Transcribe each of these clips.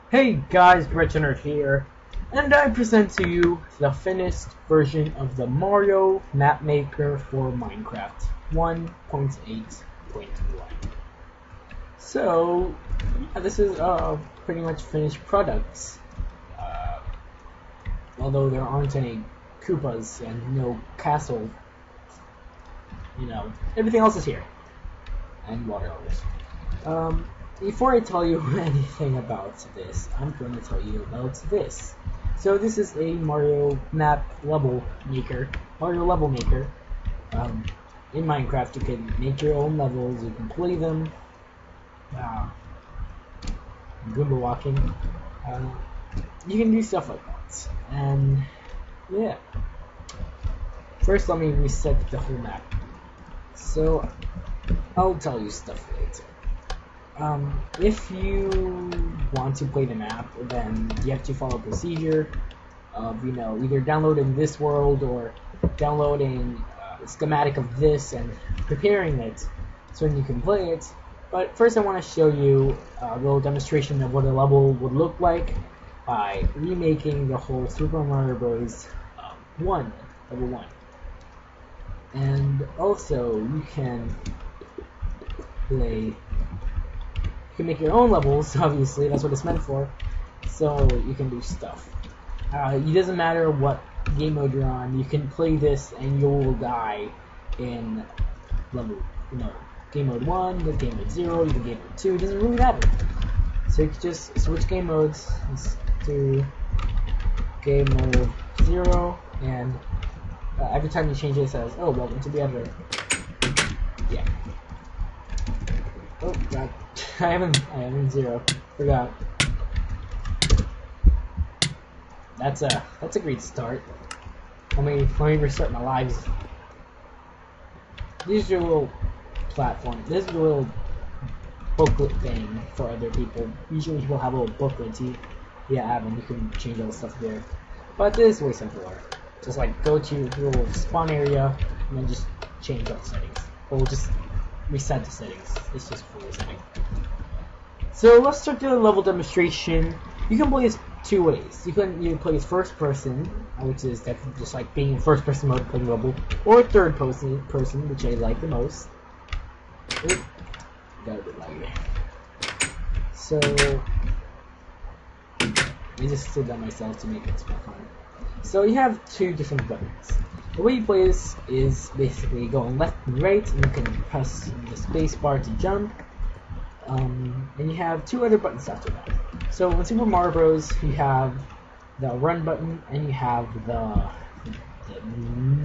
Hey guys, ThyRetroNerd here, and I present to you the finished version of the Mario Map Maker for Minecraft 1.8.1. So, this is pretty much finished products. Uh, Although there aren't any Koopas and no castle, everything else is here, and water levels. Before I tell you anything about this, I'm going to tell you about this. So this is a Mario level maker. In Minecraft, you can make your own levels, you can play them. Goomba walking. You can do stuff like that. And yeah. First, let me reset the whole map. So I'll tell you stuff later. If you want to play the map, then you have to follow procedure of, either downloading this world or downloading a schematic of this and preparing it so you can play it. But first I want to show you a little demonstration of what a level would look like by remaking the whole Super Mario Bros. Level 1. And also, you can make your own levels, obviously, that's what it's meant for, so you can do stuff. It doesn't matter what game mode you're on, you can play this and you will die in game mode 1, game mode 0, even game mode 2, it doesn't really matter. So you can just switch game modes to game mode 0, and every time you change it says, oh, welcome to the editor. Yeah. Oh, God. I am in 0. Forgot. That's a great start. Let me restart my lives. These are a little platform. This is a little booklet thing for other people. Usually people have a little booklet you have, and you can change all the stuff there. But this is way simpler. Just like go to your little spawn area and then just change all the settings. Or we'll just reset the settings. It's just for resetting. So let's start the level demonstration. You can play this two ways. You can play as first person, which is definitely just like being in first person mode playing level, or third person, which I like the most. Oop, got a bit laggy. So I just slowed down myself to make it more fun. So you have two different buttons. The way you play this is basically going left and right, and you can press the space bar to jump. And you have two other buttons after that. So in Super Mario Bros. You have the run button and you have the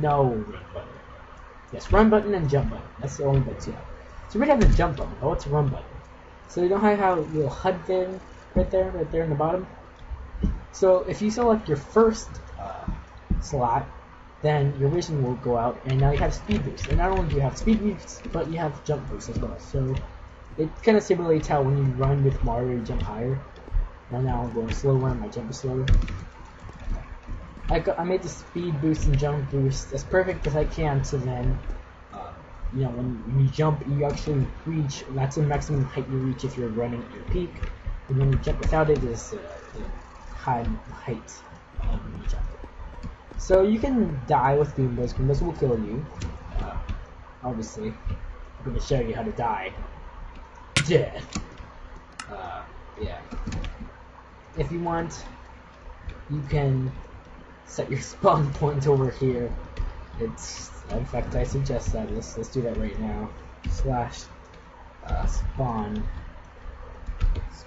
no run button. Yes, run button and jump button. That's the only buttons you have. So we have the jump button. Oh, it's a run button. So you don't have a little HUD thing right there in the bottom. So if you select your first slot, then your vision will go out, and now you have speed boost. And not only do you have speed boost, but you have jump boost as well. So it kind of simulates how when you run with Mario, you jump higher. And now I'm going slower, and my jump is slower. I made the speed boost and jump boost as perfect as I can, so then, when you jump, you actually reach, that's the maximum height you reach if you're running at your peak. And when you jump without it, is the high height when you jump. So you can die with Goombas. Goombas will kill you. Obviously, I'm going to show you how to die. Dead. Yeah. If you want, you can set your spawn point over here. In fact, I suggest that. Let's do that right now. / spawn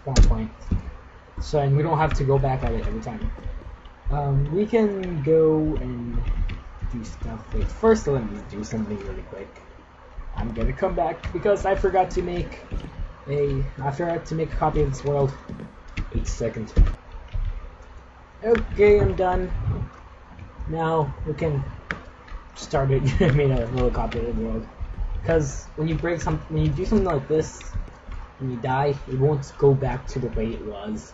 point. So, and we don't have to go back at it every time. We can go and do stuff. Wait, first let me do something really quick. I'm gonna come back because I forgot to make a copy of this world. 8 seconds. Okay, I'm done. Now we can start it. I made a little copy of the world. Because when you do something like this, when you die, it won't go back to the way it was.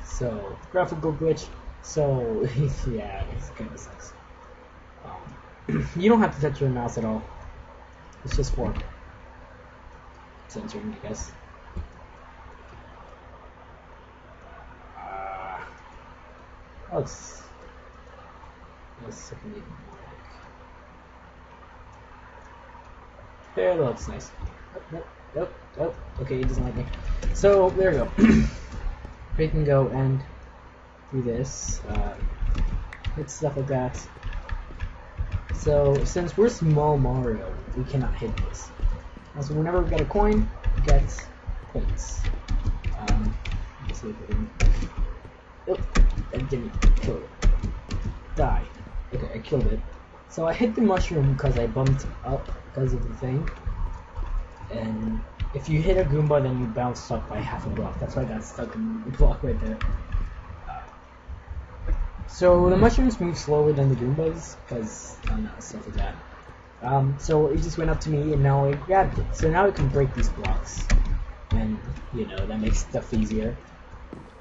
So, graphical glitch. So, yeah, it kind of sucks. You don't have to touch your mouse at all. It's just for censoring, I guess. let's second even more. There, that looks nice. Oh, okay, it doesn't like me. So there we go. We can go and do this, hit stuff like that. So since we're small Mario, we cannot hit this. So whenever we get a coin, we get points. Let's see if we can. Oh, that didn't kill it. Die. Okay, I killed it. So I hit the mushroom because I bumped up because of the thing. And if you hit a Goomba, then you bounce up by half a block. That's why I got stuck in the block right there. So the mushrooms move slower than the Goombas because stuff like that. So it just went up to me and now I grabbed it. So now I can break these blocks. And, you know, that makes stuff easier.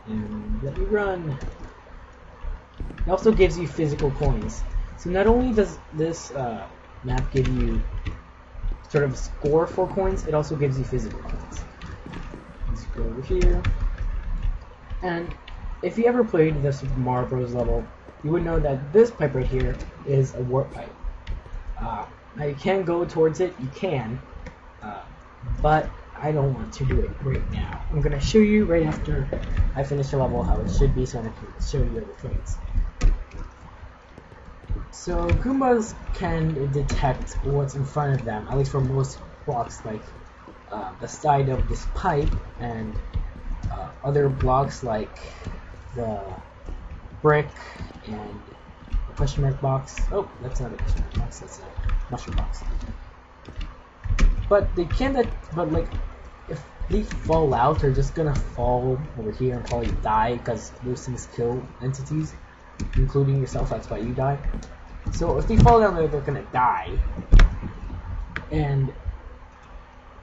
And let me run. It also gives you physical coins. So not only does this map give you sort of a score for coins, it also gives you physical coins. Let's go over here. And if you ever played the Super Mario Bros. Level, you would know that this pipe right here is a warp pipe. Now you can go towards it, you can, but I don't want to do it right now. I'm going to show you right after I finish the level how it should be so I can show you the things. So Goombas can detect what's in front of them, at least for most blocks, like the side of this pipe and other blocks like the brick and the question mark box. Oh, that's not a question mark box, that's a mushroom box. But they can't, but like, if they fall out, they're just gonna fall over here and probably die because those things kill entities, including yourself, that's why you die. So if they fall down there, they're gonna die. And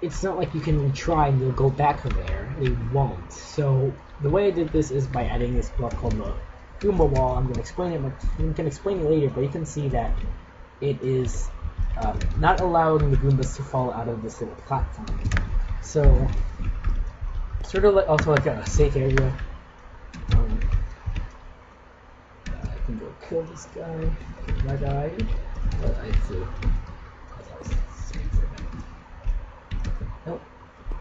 it's not like you can retry and they'll go back there. They won't. So the way I did this is by adding this block called the Goomba wall. I'm gonna explain it. You can explain it later, but you can see that it is not allowing the Goombas to fall out of this little platform. So sort of like also like a safe area. I can go kill this guy. I died, but I flew because I was safe for a minute. Nope,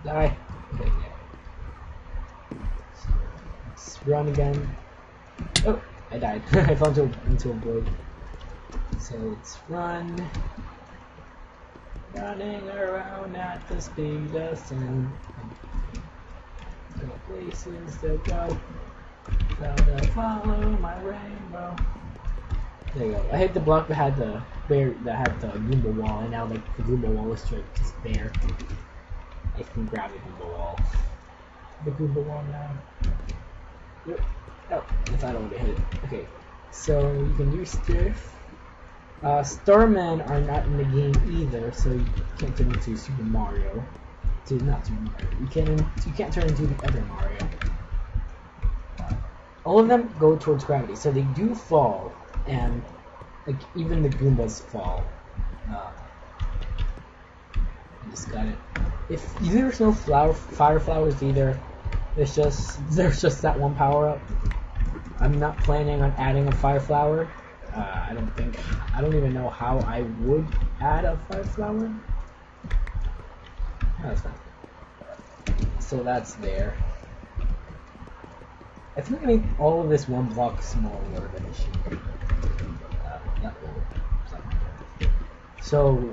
die. Okay, yeah. So let's run again. Oh, I died. I fell into a void. So let's run. Running around at the speed of sound. No places to go. Gotta follow my rainbow. There you go. I hit the block that had the Goomba wall, and now like the Goomba wall is just there. I can grab the Goomba wall. The Goomba wall now. Yep. Oh, I thought I would have hit it. Okay, so you can do stuff. Starmen are not in the game either, so you can't turn into Super Mario. Not Super Mario. You can't turn into the other Mario. All of them go towards gravity, so they do fall, and like even the Goombas fall. I just got it. If there's no fire flowers either, there's just that one power up. I'm not planning on adding a fire flower. I don't even know how I would add a fire flower. That's fine. So that's there. I think I made all of this one block smaller than it should be. So,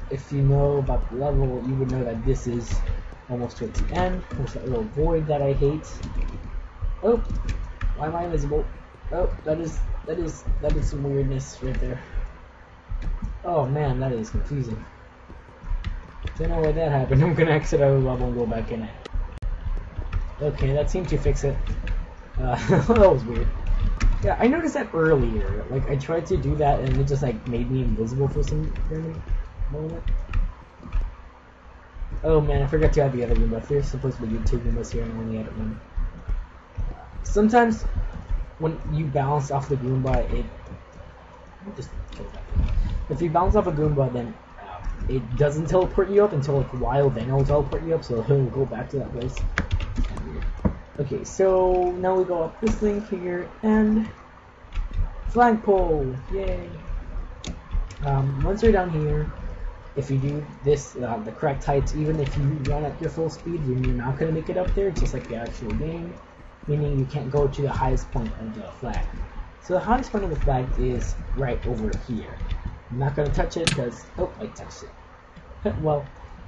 if you know about the level, you would know that this is almost towards the end. There's that little void that I hate. Oh, why am I invisible? Oh, that is some weirdness right there. Oh man, that is confusing. Don't know why that happened. I'm gonna exit out of the level and go back in it. Okay, that seemed to fix it. That was weird. Yeah, I noticed that earlier. Like, I tried to do that and it just like made me invisible for some random moment. Oh man, I forgot to add the other Goomba. There's supposed to be 2 Goombas here and I only added 1. Sometimes when you bounce off the Goomba, if you bounce off a Goomba, then it doesn't teleport you up until like a while, then it'll teleport you up, so he'll go back to that place. Okay, so now we go up this thing here, and Flagpole! Yay! Once you're down here, if you do this, the correct height, even if you run at your full speed, you're not going to make it up there, just like the actual game, meaning you can't go to the highest point of the flag. So the highest point of the flag is right over here. I'm not going to touch it because, oh, I touched it. Well,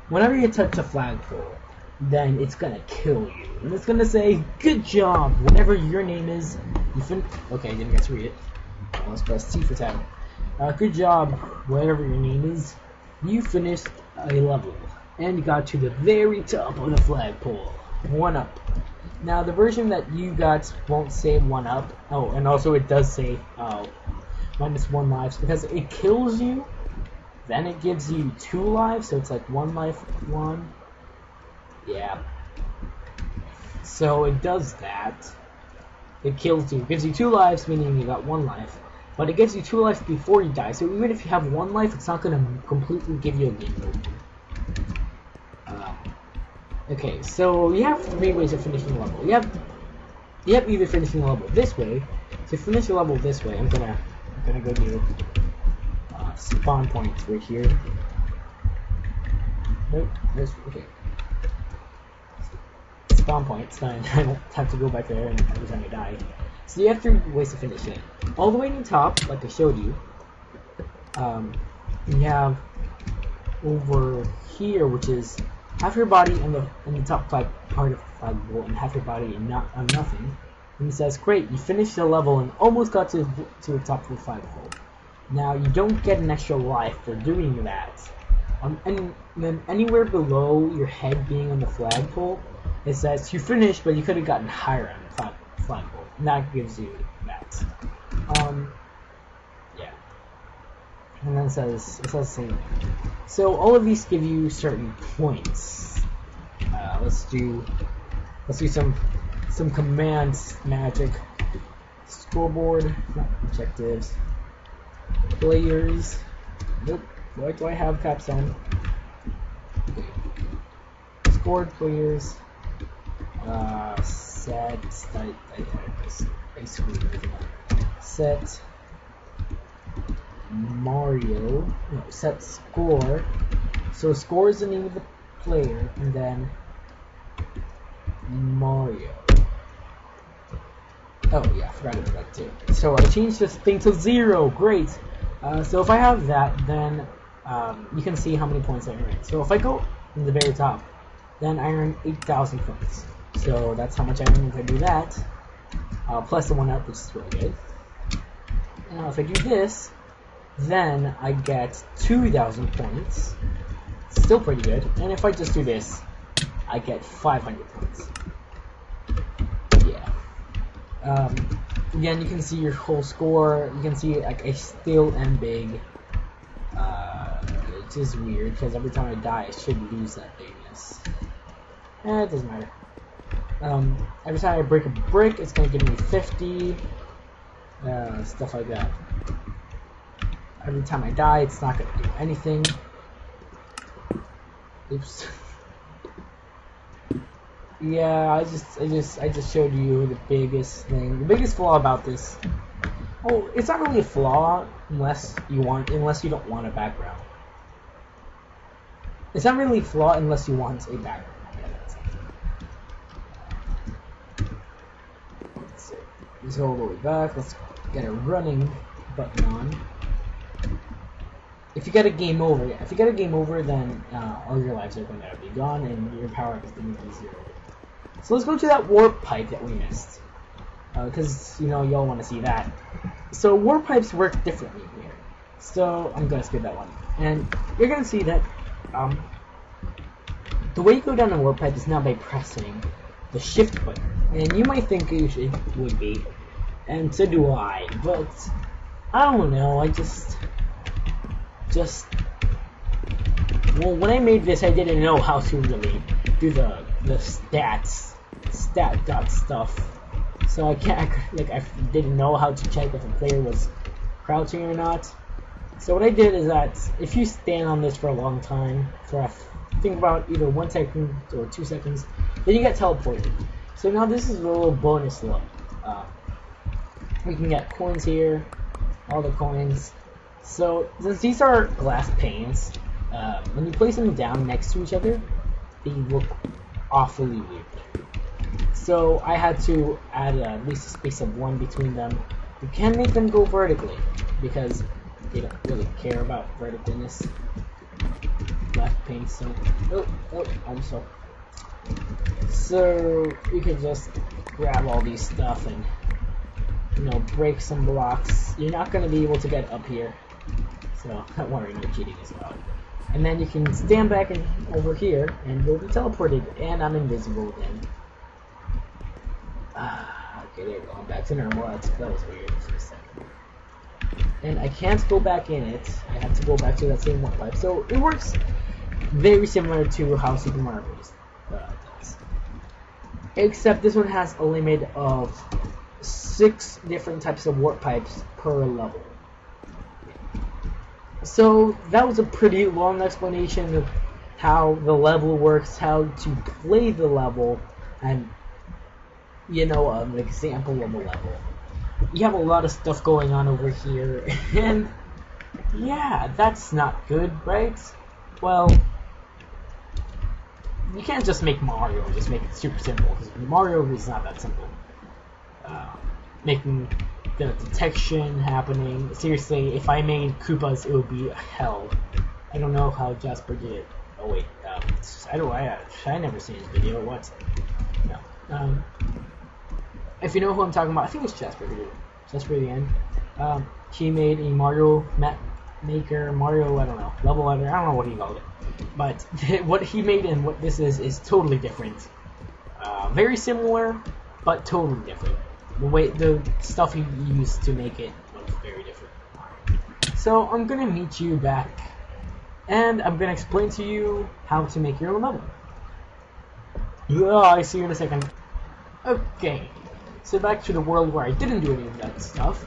whenever you touch a flagpole, then it's going to kill you. And it's going to say, good job, whatever your name is, you okay, I didn't get to read it. Let's press T for tab. Good job, whatever your name is, you finished a level, and you got to the very top of the flagpole. 1-up. Now, the version that you got won't say 1-up. Oh, and also it does say -1 lives, because it kills you, then it gives you 2 lives, so it's like 1 life, 1. Yeah. So it does that. It kills you. It gives you 2 lives, meaning you got 1 life. But it gives you 2 lives before you die. So even if you have 1 life, it's not going to completely give you a game over. Okay, so you have 3 ways of finishing the level. You have either finishing the level this way. To finish the level this way, I'm gonna go do spawn points right here. Nope, okay. Spawn points. I don't have to go back there every time I die. So you have 3 ways to finish it. All the way to the top, like I showed you. You have over here, which is half your body in the top part of the flagpole, and half your body in nothing. And it says, "Great, you finished the level and almost got to the top of the flagpole." Now you don't get an extra life for doing that. And then anywhere below your head being on the flagpole, it says you finished, but you could have gotten higher on the flagpole. And that gives you that. Yeah. And then it says same. So all of these give you certain points. Let's do some commands magic. Scoreboard, not objectives. Players. Nope. Why do I have caps on? Okay. Scored players. Set. Set. Mario. No, set score. So score is the name of the player, and then Mario. Oh yeah, I forgot about that too. So I changed this thing to 0. Great. So if I have that, then you can see how many points I earned. So if I go in the very top, then I earn 8,000 points. So that's how much I earn if I do that. Plus the 1-up, which is really good. Now if I do this, then I get 2,000 points. Still pretty good. And if I just do this, I get 500 points. Yeah. Again, you can see your whole score. You can see like I still am big. It's just weird because every time I die, I should lose that bigness. It doesn't matter. Every time I break a brick, it's gonna give me 50. Stuff like that. Every time I die, it's not gonna do anything. Oops. Yeah, I just showed you the biggest thing. The biggest flaw about this. Oh, it's not really a flaw unless you don't want a background. It's not really a flaw unless you want a background. Yeah, that's it. Let's go all the way back. Let's get a running button on. If you get a game over, then all your lives are going to be gone and your power up is going to be 0. So let's go to that warp pipe that we missed, because y'all want to see that. So warp pipes work differently here. So I'm going to skip that one, and you're going to see that the way you go down a warp pipe is not by pressing the shift button, and you might think it would be, and so do I, but I don't know. I just well, when I made this, I didn't know how to really do the stat stuff. So I didn't know how to check if a player was crouching or not. So what I did is that if you stand on this for a long time, think about either 1 second or 2 seconds, then you get teleported. So now this is a little bonus look. We can get coins here, all the coins. So since these are glass panes, when you place them down next to each other, they look awfully weird. So I had to add at least a space of 1 between them. You can make them go vertically because they don't really care about verticalness. Black paint, so I'm so. So you can just grab all these stuff and, you know, break some blocks. You're not going to be able to get up here, so don't worry, no cheating as well. And then you can stand back and over here, and you'll be teleported, and I'm invisible then. Okay, there we go. I'm back to normal. That was weird for a second. And I can't go back in it. I have to go back to that same one pipe. So it works very similar to how Super Mario Bros. Does. Except this one has a limit of 6 different types of warp pipes per level. So that was a pretty long explanation of how the level works, how to play the level, and, you know, an example of a level. You have a lot of stuff going on over here, and yeah, that's not good, right? Well, you can't just make Mario and just make it super simple, because Mario is not that simple. Making the detection happening, seriously, if I made Koopas, it would be hell. I don't know how Jasper did it. Oh wait, I never seen his video, what? No. If you know who I'm talking about, I think it's Jasper who did it. Jasper the end. He made a Mario map maker, Mario, I don't know, level editor, I don't know what he called it. But what he made and what this is totally different. Very similar, but totally different. The stuff he used to make it was very different. So I'm gonna meet you back, and I'm gonna explain to you how to make your own level. I see you in a second. Okay. So back to the world where I didn't do any of that stuff.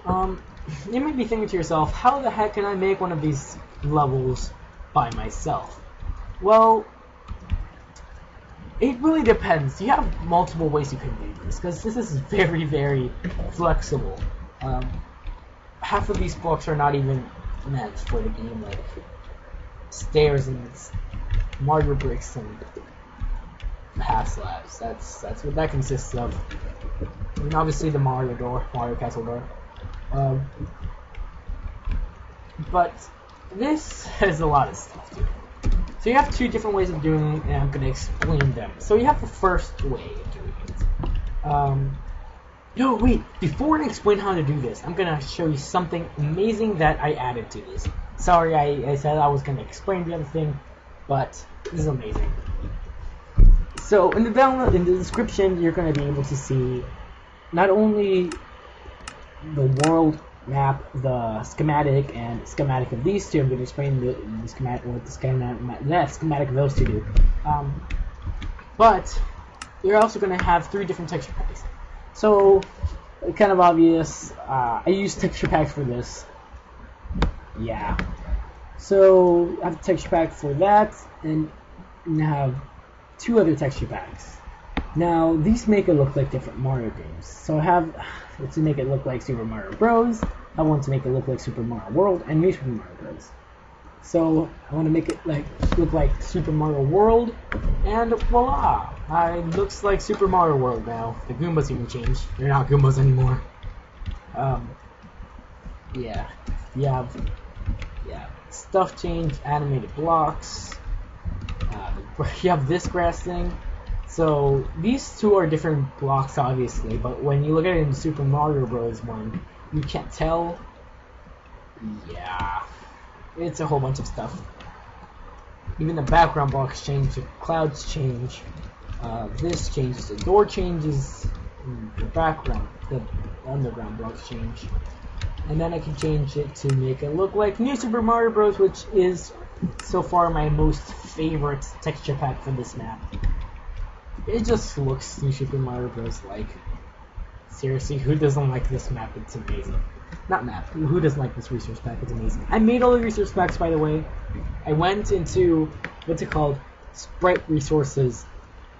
You may be thinking to yourself, how the heck can I make one of these levels by myself? Well, it really depends. You have multiple ways you can do this, because this is very, very flexible. Half of these blocks are not even meant for the game, like stairs and Mario bricks and half slabs. That's what that consists of. And obviously the Mario Castle door. But this has a lot of stuff to it. So you have 2 different ways of doing it, and I'm going to explain them. So you have the first way of doing it. No, wait, before I explain how to do this, I'm going to show you something amazing that I added to this. Sorry, I said I was going to explain the other thing, but this is amazing. So in the description, you're going to be able to see not only the world map, the schematic, and schematic of these 2. I'm going to explain the schematic, what the schematic of those 2 do. But you're also going to have 3 different texture packs. So, kind of obvious. I use texture packs for this. Yeah. So I have a texture pack for that, and I have 2 other texture packs. Now these make it look like different Mario games. So I have to make it look like Super Mario Bros. I want to make it look like Super Mario World and New Super Mario Bros. So I want to make it look like Super Mario World, and voila! It looks like Super Mario World now. The Goombas even changed. They're not Goombas anymore. Yeah. Stuff change, animated blocks. You have this grass thing. So these 2 are different blocks, obviously, but when you look at it in Super Mario Bros. 1, you can't tell. Yeah, it's a whole bunch of stuff. Even the background blocks change, the clouds change, this changes, the door changes, the underground blocks change. And then I can change it to make it look like New Super Mario Bros., which is so far my most favorite texture pack for this map. It just looks New Super Mario Bros. Like. Seriously, who doesn't like this map? It's amazing. Not map. Who doesn't like this resource pack? It's amazing. I made all the resource packs, by the way. I went into, what's it called? Sprite resources.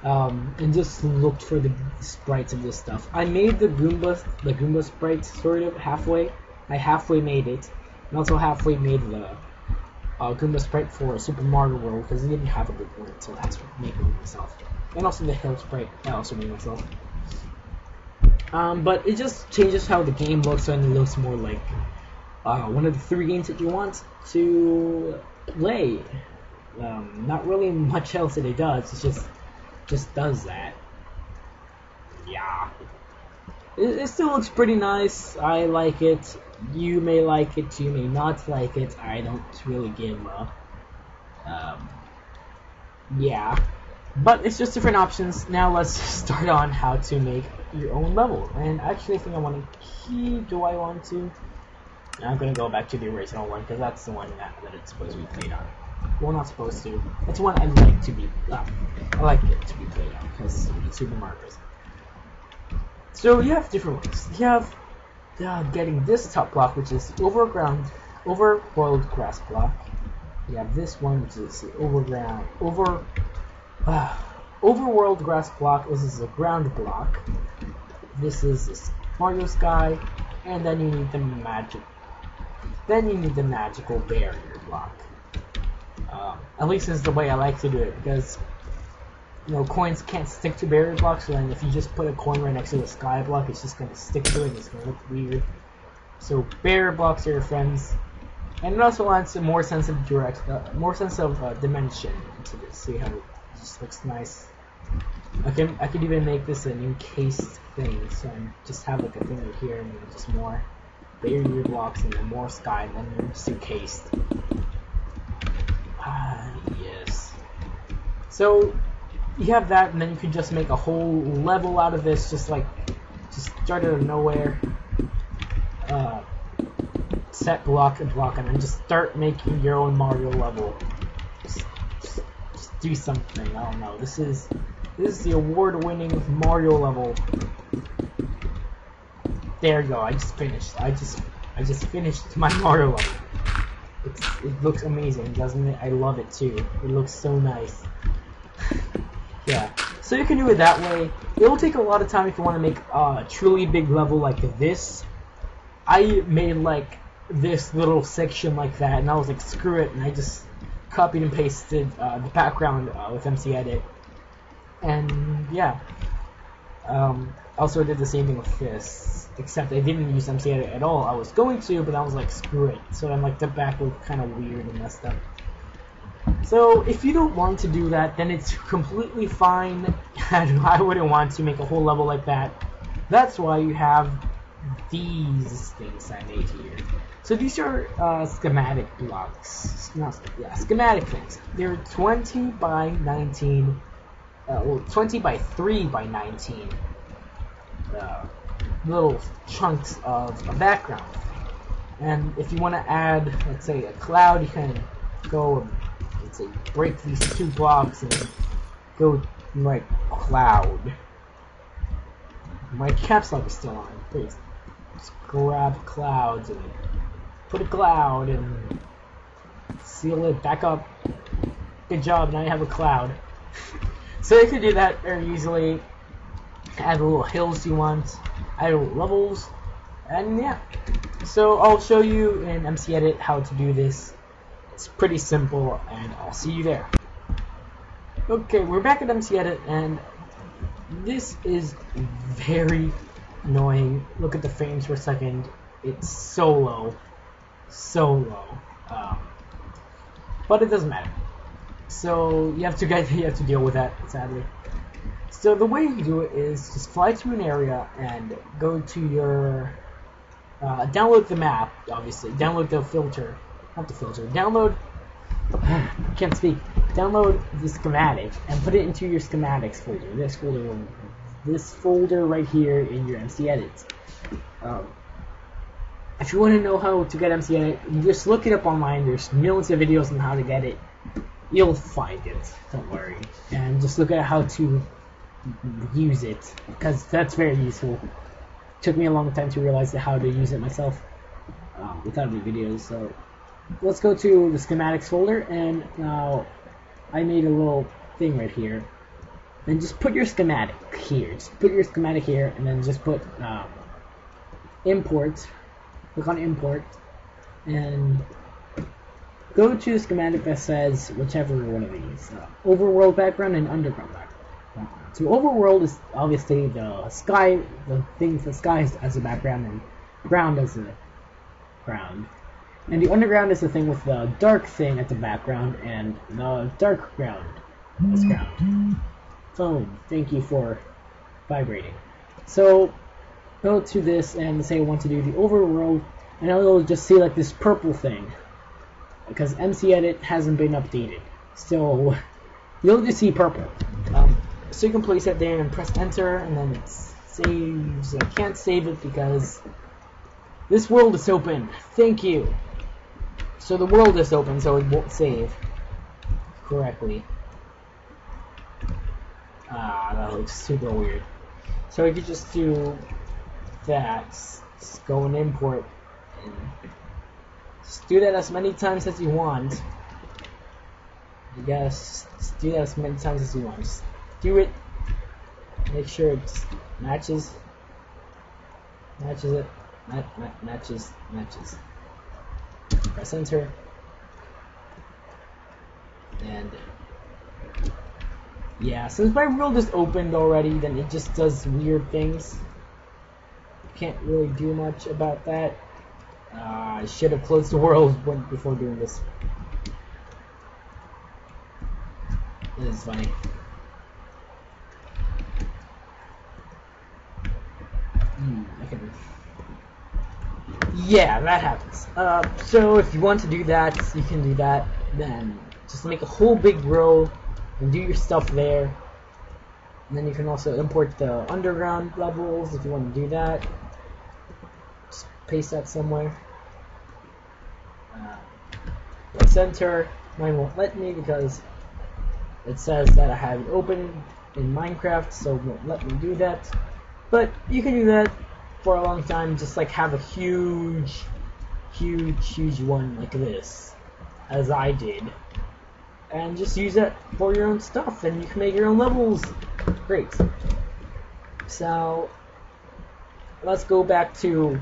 And just looked for the sprites of this stuff. I made the Goomba sprite sort of halfway. I halfway made it, and also halfway made the Goomba sprite for Super Mario World because it didn't have a good one, so I had to make one myself. And also the hill sprite, I also made myself. But it just changes how the game looks, and it looks more like one of the 3 games that you want to play. Not really much else that it does. It just does that. Yeah. It still looks pretty nice. I like it. You may like it. You may not like it. I don't really give a. Yeah. But it's just different options. Now let's start on how to make your own level. And actually, I think I want to keep. Do I want to? I'm gonna go back to the original one because that's the one that it's supposed to be played on. Well, not supposed to. That's the one I like to be. I like it to be played on because it's Super Mario Bros. So you have different ways. You have getting this top block, which is overworld grass block. You have this one, which is the overworld grass block. This is a ground block. This is Mario Sky, and then you need the magical barrier block. At least this is the way I like to do it because coins can't stick to barrier blocks. So then if you just put a coin right next to the sky block, it's just going to stick to it. And it's going to look weird. So barrier blocks are your friends, and it also adds a more sense of dimension into this. See how it just looks nice. I could even make this an encased thing. So I just have like a thing right here, and then just more barrier blocks, and then more sky, and then they're just encased. Yes. So you have that, and then you can just make a whole level out of this, just start out of nowhere, set block and block, and then just start making your own Mario level. Just do something. I don't know. This is the award-winning Mario level. There you go. I just finished. I just finished my Mario level. It looks amazing, doesn't it? I love it too. It looks so nice. Yeah, so you can do it that way. It will take a lot of time if you want to make a truly big level like this. I made like this little section like that, and I was like, screw it, and I just copied and pasted the background with MCEdit. And yeah, also I did the same thing with this, except I didn't use MCEdit at all. I was going to, but I was like, screw it. So then like the back looked kind of weird and messed up. So if you don't want to do that, then it's completely fine. I wouldn't want to make a whole level like that. That's why you have these things I made here. So these are schematic blocks. Schematic things. They're 20 by 19, 20 by 3 by 19 little chunks of a background. And if you want to add, let's say, a cloud, you can go and, let's say, break these 2 blocks and go like cloud. My caps lock is still on. Please just grab clouds and put a cloud and seal it back up. Good job, now you have a cloud. So you can do that very easily. Add the little hills you want, add little levels, and yeah. So I'll show you in MCEdit how to do this. It's pretty simple, and I'll see you there. Okay, we're back at MCEdit, and this is very annoying. Look at the frames per second. It's so low. But it doesn't matter. So you have to deal with that, sadly. So the way you do it is just fly to an area and go to your download the map. Obviously, download the filter, not the filter. Download. Can't speak. Download the schematic and put it into your schematics folder. This folder right here in your MCEdit. If you want to know how to get MCEdit, you just look it up online. There's millions of videos on how to get it. You'll find it. Don't worry. And just look at how to use it, because that's very useful. It took me a long time to realize how to use it myself without any videos. So let's go to the schematics folder, and now I made a little thing right here. Then just put your schematic here. Just put your schematic here, and then just put import click on import, and go to the schematic that says whichever one of these, overworld background and underground background. So overworld is obviously the sky, the things, the sky as a background and ground as a ground. And the underground is the thing with the dark thing at the background and the dark ground as ground. Phone, thank you for vibrating. So go to this and say I want to do the overworld, and it'll just see like this purple thing because MCEdit hasn't been updated. So you'll just see purple. So you can place it there and press enter, and then it saves. I can't save it because this world is open. Thank you. So the world is open, so it won't save correctly. That looks super weird. So if you just do that, just go and import, and just do that as many times as you want. I guess just do that as many times as you want. Just do it. Make sure it matches it. Matches. Press enter, and yeah, since my world is opened already, then it just does weird things. Can't really do much about that. I should have closed the world before doing this. This is funny. Yeah, that happens. So if you want to do that, you can do that. Then just make a whole big row and do your stuff there. And then you can also import the underground levels if you want to do that. Just paste that somewhere. Press enter. Mine won't let me because it says that I have it open in Minecraft, so it won't let me do that. But you can do that for a long time, just like have a huge one like this, as I did, and just use it for your own stuff, and you can make your own levels. Great. So let's go back to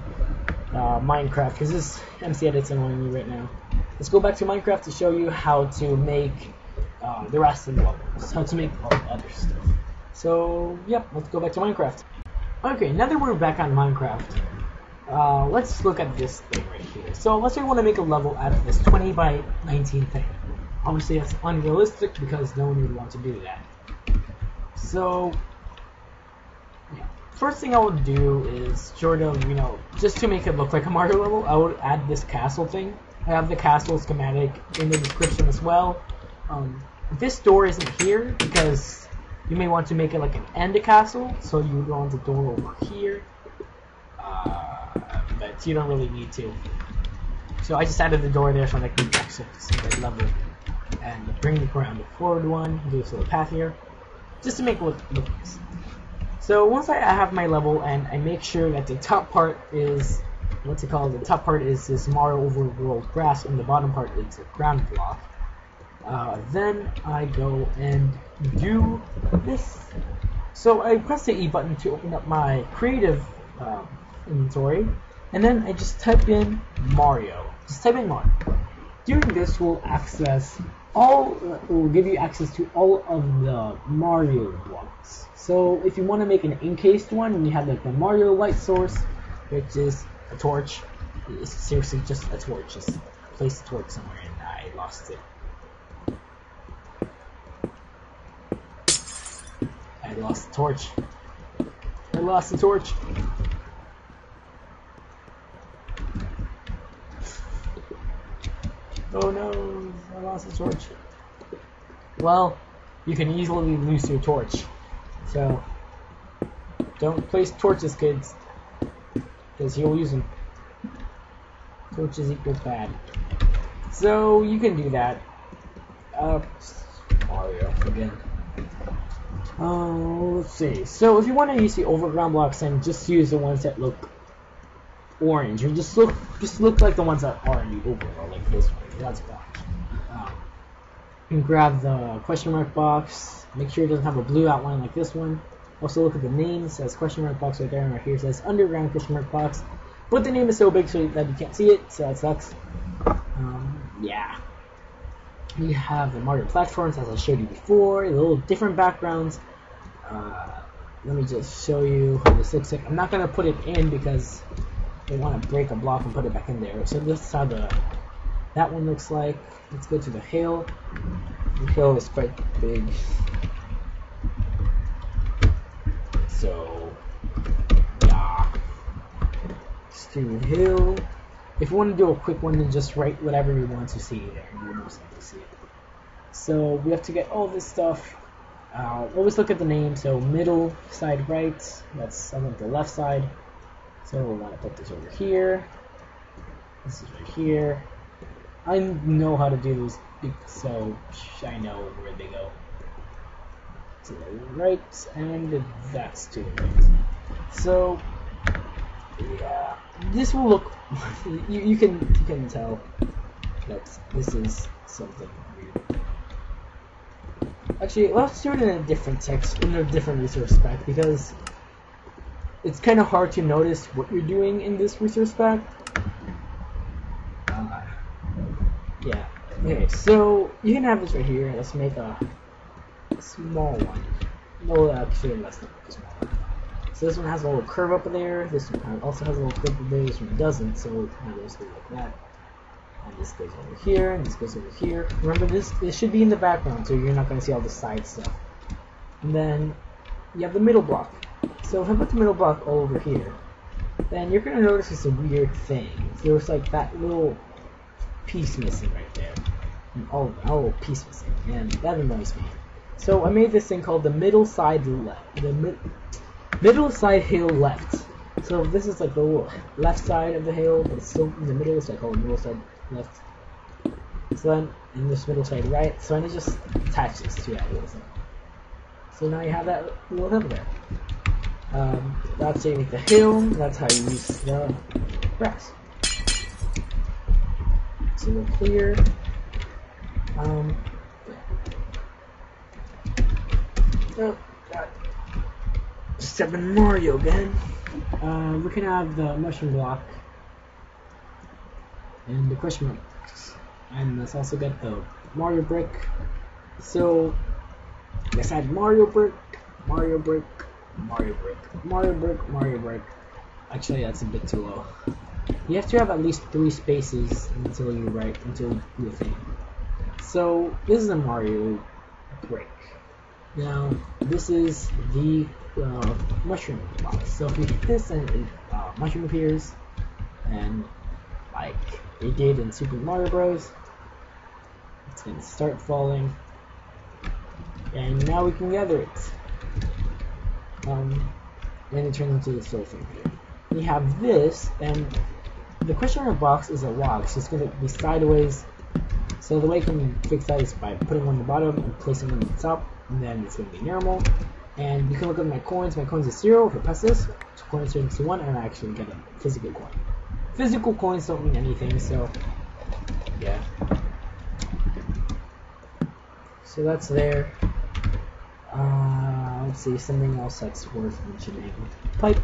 Minecraft, because this MCEdit's annoying me right now. Let's go back to Minecraft to show you how to make the rest of the levels, how to make all the other stuff. So yep, let's go back to Minecraft. Okay, now that we're back on Minecraft, let's look at this thing right here. So let's say we want to make a level out of this 20 by 19 thing. Obviously that's unrealistic because no one would want to do that. So yeah, first thing I would do is sort of, just to make it look like a Mario level, I would add this castle thing. I have the castle schematic in the description as well. This door isn't here because you may want to make it like an end castle, so you would want the door over here, but you don't really need to. So I just added the door there so I can exit the level and bring the ground forward one, do this little path here, just to make it look nice. So once I have my level and I make sure that the top part is, the top part is this Mario overworld grass and the bottom part is a ground block. Then I go and do this. So I press the E button to open up my creative inventory, and then I just type in Mario. Just type in Mario. Doing this will give you access to all of the Mario blocks. So if you want to make an encased one, you have like the Mario light source, which is a torch. It's seriously just a torch. Just place the torch somewhere, and I lost it. I lost the torch. I lost the torch. Oh no, I lost the torch. Well, you can easily lose your torch. So, don't place torches, kids, because you'll use them. Torches equal bad. So, you can do that. Mario again. Let's see. So if you want to use the overground blocks, then just use the ones that look orange, or just look like the ones that are in the overworld, like this one. That's black. You can grab the question mark box. Make sure it doesn't have a blue outline like this one. Also look at the name. It says question mark box right there, and right here it says underground question mark box. but the name is so big so that you can't see it, so that sucks. Yeah. We have the Mario platforms, as I showed you before, a little different backgrounds. Let me just show you how this looks like. I'm not going to put it in because they want to break a block and put it back in there. So this is how that one looks like. Let's go to the hill. The hill is quite big. So, yeah. Let's do the hill. If you want to do a quick one, then just write whatever you want to see there. You will most likely see it. So we have to get all this stuff. Always look at the name. So middle side right. That's the left side. So we want to put this over here. This is right here. I know how to do this, so I know where they go. To the right, and that's to the right. So yeah, this will look. you can tell that this is something weird. Actually, let's do it in a different text, in a different resource pack, because it's kind of hard to notice what you're doing in this resource pack. Yeah. Okay, so you can have this right here. Let's make a small one. No, actually, let's not make a small one. So this one has a little curve up there. This one also has a little curve up there. This one doesn't. So we'll kind of just go like that. And this goes over here, and this goes over here. Remember, this should be in the background, so you're not going to see all the side stuff. And then you have the middle block. So if I put the middle block all over here, then you're going to notice it's a weird thing. There's like that little piece missing right there. Oh, piece missing, and that annoys me. So I made this thing called the middle side left. The middle side hill left. So this is like the left side of the hill, but it's still in the middle, so I call it middle side left. So then in this middle side right, so I just attach this to that little thing. So now you have that little hill there. That's how you make the hill. That's how you use the grass. So we're clear. Oh, God. Stepping Mario again. We can have the mushroom block and the question marks, and let's also get the Mario brick. So let's add Mario brick, Mario brick, Mario brick, Mario brick, Mario brick. Actually, that's a bit too low. You have to have at least 3 spaces until you do a thing. So this is a Mario brick. Now this is the mushroom box. So if we hit this and mushroom appears, and like it did in Super Mario Bros, it's gonna start falling, and now we can gather it. And it turns into this little thing here. We have this, and the question mark box is a log, so it's going to be sideways. So the way you can fix that is by putting one on the bottom and placing one on the top, and then it's going to be normal. And you can look at my coins. My coins is 0. If I press this, 2 coins turns to 1, and I actually get a physical coin. Physical coins don't mean anything, so yeah. So that's there. Let's see, something else that's worth mentioning. Pipe.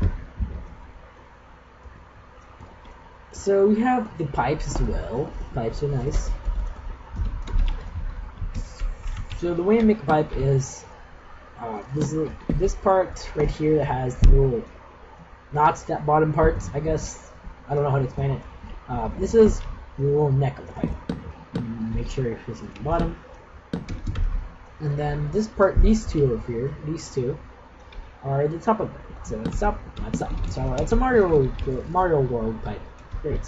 So we have the pipes as well. Pipes are nice. So the way I make a pipe is this part right here that has the little knots, that bottom part, I guess. I don't know how to explain it. This is the little neck of the pipe. Make sure you're facing the bottom. And then this part, these two over here, these two, are the top of it. So that's up, that's up. So that's a Mario World pipe. Great.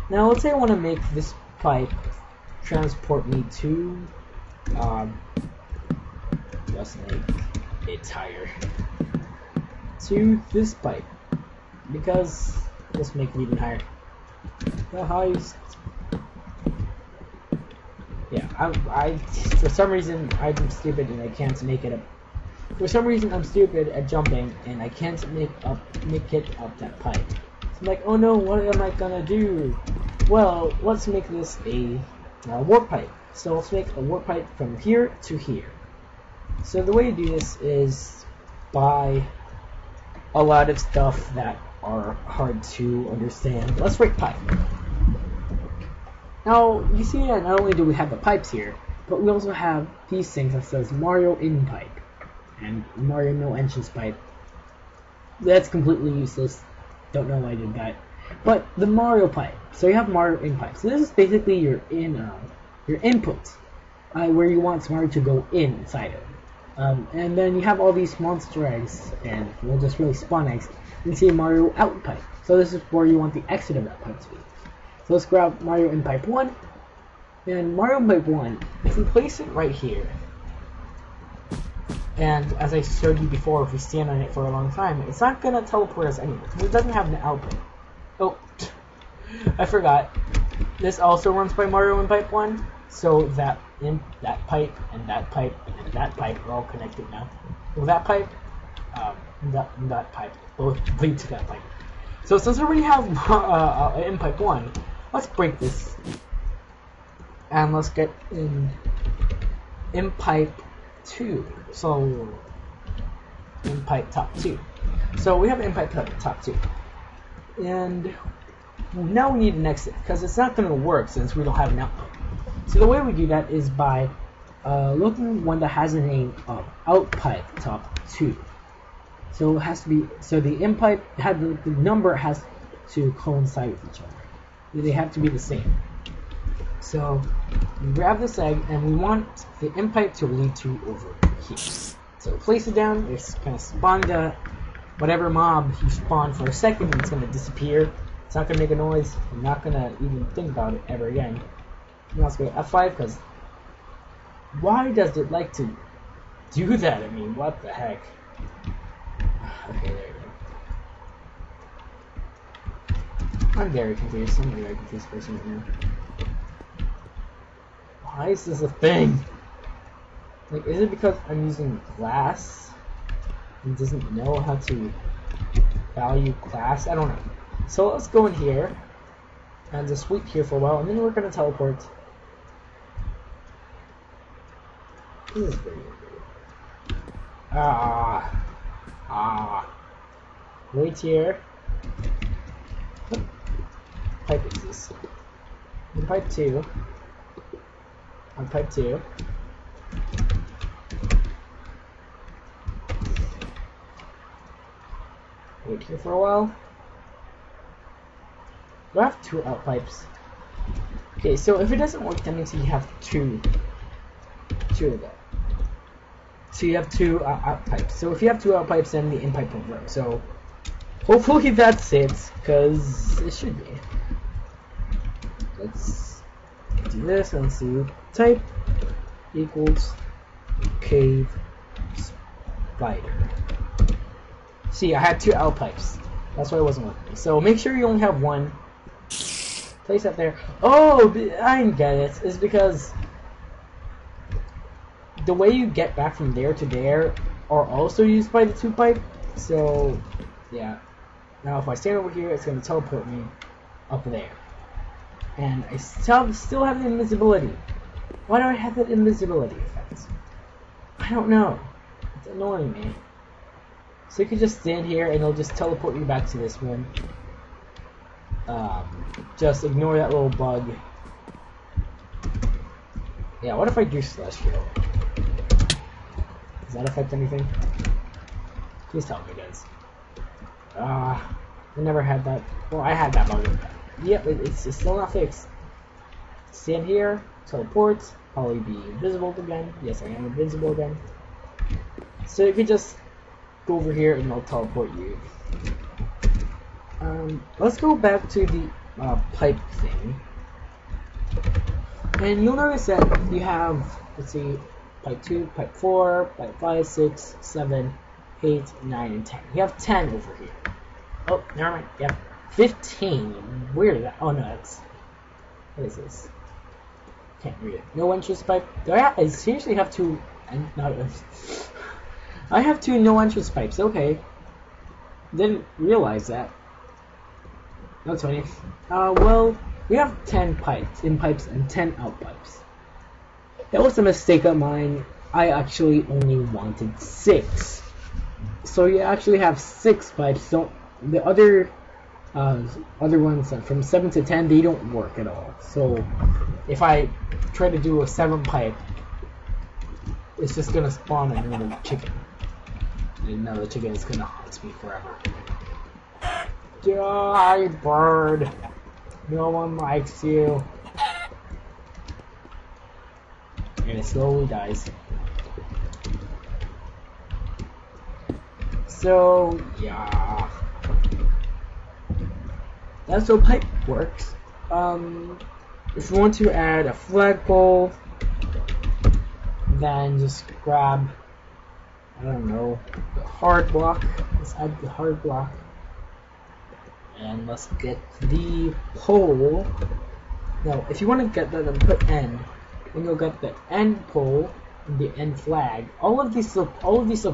Now let's say I want to make this pipe transport me to, let's make it higher, to this pipe, because let's make it even higher. The highest. Yeah, I for some reason I'm stupid and I can't make it up. For some reason I'm stupid at jumping and I can't make it up that pipe. So I'm like, oh no, what am I gonna do? Well, let's make this a warp pipe. So let's make a warp pipe from here to here. So the way to do this is by a lot of stuff that are hard to understand. Let's write pipe. Now, you see that not only do we have the pipes here, but we also have these things that says Mario in pipe and Mario no entrance pipe. That's completely useless. Don't know why I did that. But the Mario pipe. So you have Mario in pipe. So this is basically your input, where you want Mario to go inside of. And then you have all these monster eggs, and we'll just really spawn eggs. You see Mario out pipe. So this is where you want the exit of that pipe to be. So let's grab Mario in pipe 1. And Mario in pipe 1, if we place it right here, and as I showed you before, if we stand on it for a long time, it's not going to teleport us anywhere, because it doesn't have an output. Oh, I forgot. This also runs by Mario in pipe 1, so that pipe and that pipe and that pipe are all connected now. Well, that pipe, and that pipe, both lead to that pipe. So since I already have in pipe 1, let's break this. And let's get in pipe 2. So in pipe top 2. So we have in pipe top 2. And now we need an exit, because it's not going to work since we don't have an output. So the way we do that is by looking at one that has a name of out pipe top 2. So it has to be, so the in pipe the number has to coincide with each other. They have to be the same. So we grab this egg and we want the in pipe to lead to over here. So place it down, it's gonna spawn the whatever mob you spawn for a second, and it's gonna disappear. It's not gonna make a noise. I'm not gonna even think about it ever again. Now let's go to F5, because why does it like to do that? I mean, what the heck? Okay, there you go. I'm very confused. I'm a very confused person right now. Why is this a thing? Like, is it because I'm using glass and doesn't know how to value class? I don't know. So let's go in here and just wait here for a while, and then we're gonna teleport. This is very weird. Wait here. What pipe is this? In pipe 2. On pipe 2. Wait here for a while. Do I have 2 out pipes? Okay, so if it doesn't work, that means you have 2 of them. So you have 2 out pipes. So if you have 2 out pipes, then the in pipe won't work. So hopefully that's it, because it should be. Let's do this and see. Type equals cave spider. See, I had 2 out pipes. That's why it wasn't working. So make sure you only have 1. Place that there. Oh, I get it. It's because the way you get back from there to there are also used by the 2 pipe. So yeah. Now if I stand over here, it's going to teleport me up there. And I still have the invisibility. Why do I have that invisibility effect? I don't know. It's annoying me. So you can just stand here and it'll just teleport you back to this one. Just ignore that little bug. Yeah, what if I do Celestial? Does that affect anything? Please tell me it does. I never had that. Well, I had that bug. Yep, it's still not fixed. Stand here, teleport, probably be invisible again. Yes, I am invisible again. So you can just go over here and I'll teleport you. Let's go back to the pipe thing. And you'll notice that you have, let's see, pipe 2, pipe 4, pipe 5, 6, 7, 8, 9, and 10. You have 10 over here. Oh, never mind. You have 15. Where did that? Oh no, that's. What is this? Can't read it. No entrance pipe. I seriously have 2. And not. I have 2 no entrance pipes. Okay. Didn't realize that. That's funny. Well, we have 10 pipes, in pipes, and 10 out pipes. That was a mistake of mine. I actually only wanted 6. So you actually have 6 pipes. Don't the other ones from 7 to 10, they don't work at all. So if I try to do a 7 pipe, it's just gonna spawn another chicken, and now the chicken is gonna haunt me forever. Die, bird! No one likes you. And it slowly dies. So yeah, that's how pipe works. If you want to add a flagpole, then just grab, I don't know, the hard block. Let's add the hard block, and let's get the pole. Now, if you want to get that and put end, then you'll get the end pole and the end flag. All of these look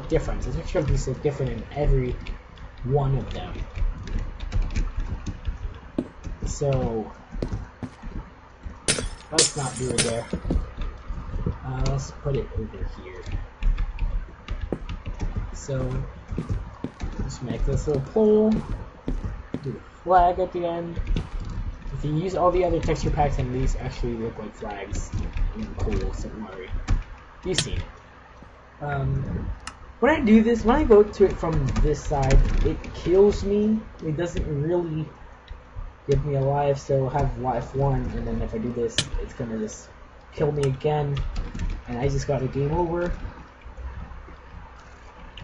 different. The texture of these look different in every one of them. So let's not do it there. Let's put it over here. So just make this little pole, do the flag at the end. If you use all the other texture packs, and these actually look like flags and cool, so don't worry. You've seen it. When I do this, when I go to it from this side, it kills me. It doesn't really give me a life, so I'll have life 1, and then if I do this, it's gonna just kill me again, and I just got a game over.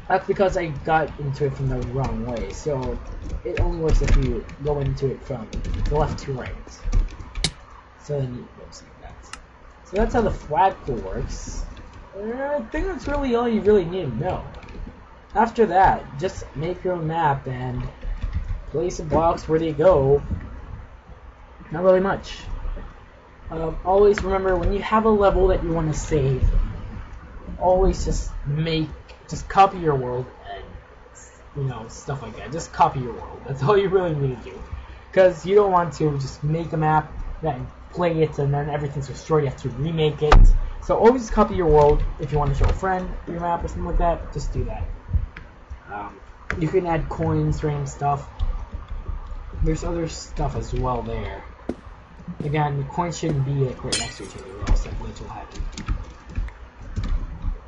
That's because I got into it from the wrong way, so it only works if you go into it from the left to right. So then it looks like that. So that's how the flagpole works. I think that's really all you really need to know. After that, just make your own map and place the blocks where they go. Not really much. Always remember, when you have a level that you want to save, always just copy your world and, you know, stuff like that. Just copy your world. That's all you really need to do. Because you don't want to just make a map, then play it, and then everything's destroyed. You have to remake it. So always copy your world. If you want to show a friend your map or something like that, just do that. You can add coins, random stuff. There's other stuff as well there. Again, the coins shouldn't be like right next to each other, or else that glitch will happen.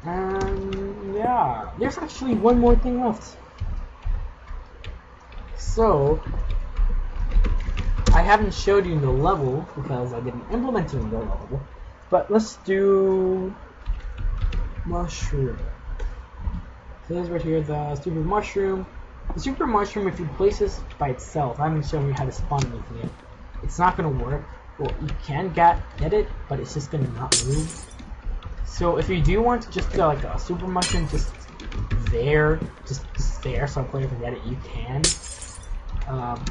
And yeah, there's actually one more thing left. So I haven't showed you the level because I didn't implement it in the level. But let's do mushroom. So this is right here, the super mushroom. The super mushroom, if you place this by itself, I haven't shown you how to spawn anything yet. It's not gonna work. Well, you can get it, but it's just gonna not move. So if you do want to just do like a super mushroom just there, so a player can get it, you can.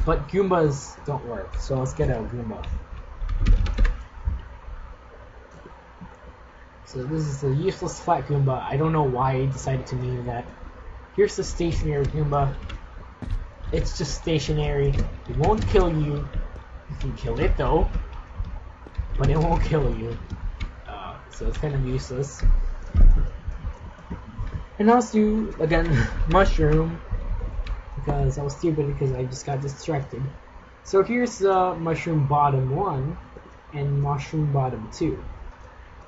But Goombas don't work, so let's get a Goomba. So this is a useless flat Goomba. I don't know why I decided to name that. Here's the stationary Goomba. It's just stationary. It won't kill you. You can kill it though, but it won't kill you. So it's kind of useless. And let's do again mushroom, because I was stupid because I just got distracted. So here's mushroom bottom 1 and mushroom bottom 2.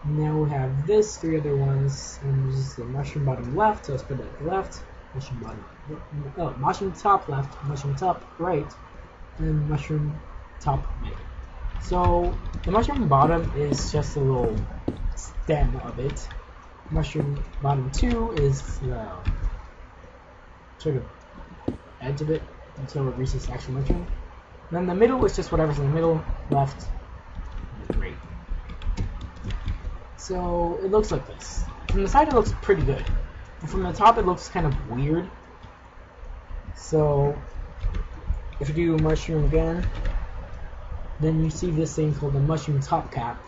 Now we have this 3 other ones, and this is the mushroom bottom left. So let's put it at the left. Mushroom bottom, mushroom top left, mushroom top right, and mushroom top middle. So the mushroom bottom is just a little stem of it. Mushroom bottom 2 is the sort of edge of it until it reaches the actual mushroom. And then the middle is just whatever's in the middle, left, and right. So it looks like this. From the side it looks pretty good. And from the top it looks kind of weird. So if you do mushroom again, then you see this thing called the mushroom top cap.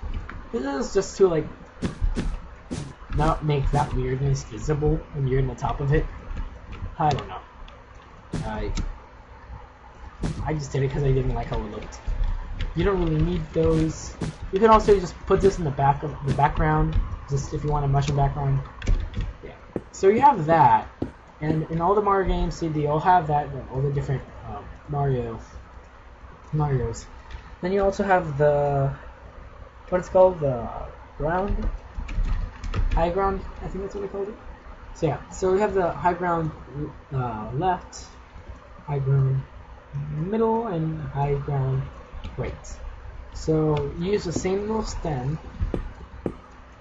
This is just to like not make that weirdness visible when you're in the top of it. I don't know. I just did it because I didn't like how it looked. You don't really need those. You can also just put this in the back of the background, just if you want a mushroom background. Yeah. So you have that, and in all the Mario games, they all have that. All the different Mario's. Then you also have the what it's called, the ground, high ground. I think that's what we called it. So yeah, so we have the high ground left, high ground middle, and high ground right. So you use the same little stem,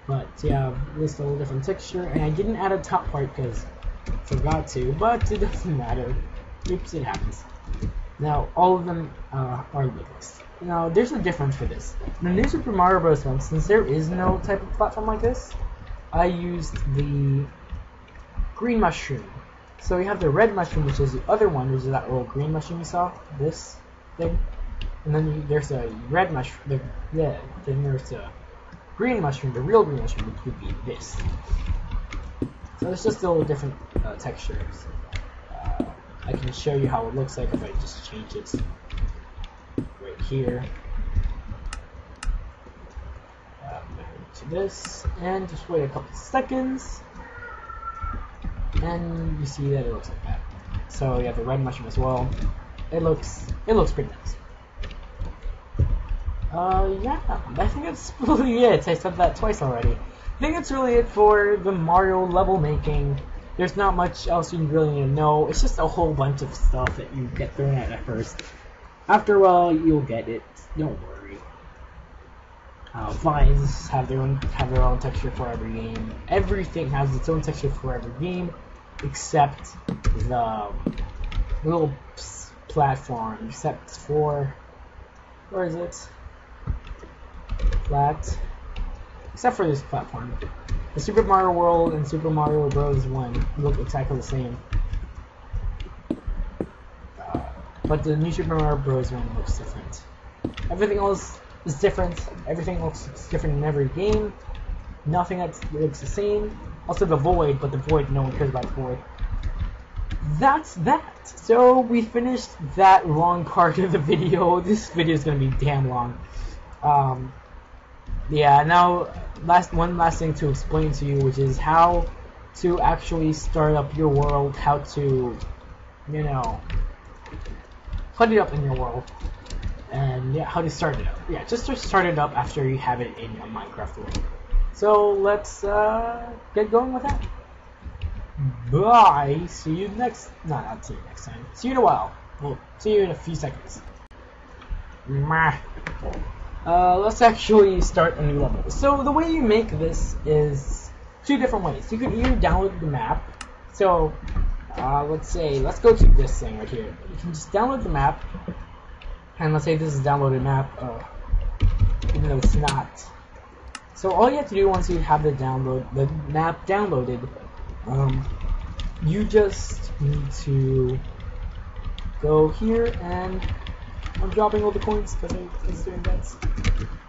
but yeah, this a little different texture. And I didn't add a top part because I forgot to, but it doesn't matter. Oops, it happens. Now all of them are like this. Now there's a difference for this. In the New Super Mario Bros. One, since there is no type of platform like this, I used the green mushroom. So you have the red mushroom, which is the other one, which is that little green mushroom you saw, this thing. And then there's a red mushroom, then there's a green mushroom, the real green mushroom, which would be this. So it's just a little different textures. I can show you how it looks like if I just change it right here to this, and just wait a couple seconds, and you see that it looks like that. So you have the red mushroom as well. It looks pretty nice. Yeah, I think that's really it. I said that twice already. I think that's really it for the Mario level making. There's not much else you really need to know. It's just a whole bunch of stuff that you get thrown at first. After a while, you'll get it. Don't worry. Vines have their own texture for every game. Everything has its own texture for every game, except the little platform. Except for where is it? Flat. Except for this platform. The Super Mario World and Super Mario Bros. 1 look exactly the same. But the new Super Mario Bros. 1 looks different. Everything else is different. Everything looks different in every game. Nothing that looks the same. Also the void, but the void, no one cares about the void. That's that. So we finished that long part of the video. This video is going to be damn long. Yeah, now one last thing to explain to you, which is how to actually start up your world, how to, you know, put it up in your world, and yeah, how to start it up. Yeah, just to start it up after you have it in a Minecraft world. So let's get going with that. Bye. See you next. Not see you next time. See you in a while. Well, see you in a few seconds. Let's actually start a new level. So the way you make this is two different ways. You can either download the map. So let's go to this thing right here. You can just download the map, and let's say this is a downloaded map, even though it's not. So all you have to do once you have the map downloaded, you just need to go here, and I'm dropping all the coins because I was doing that.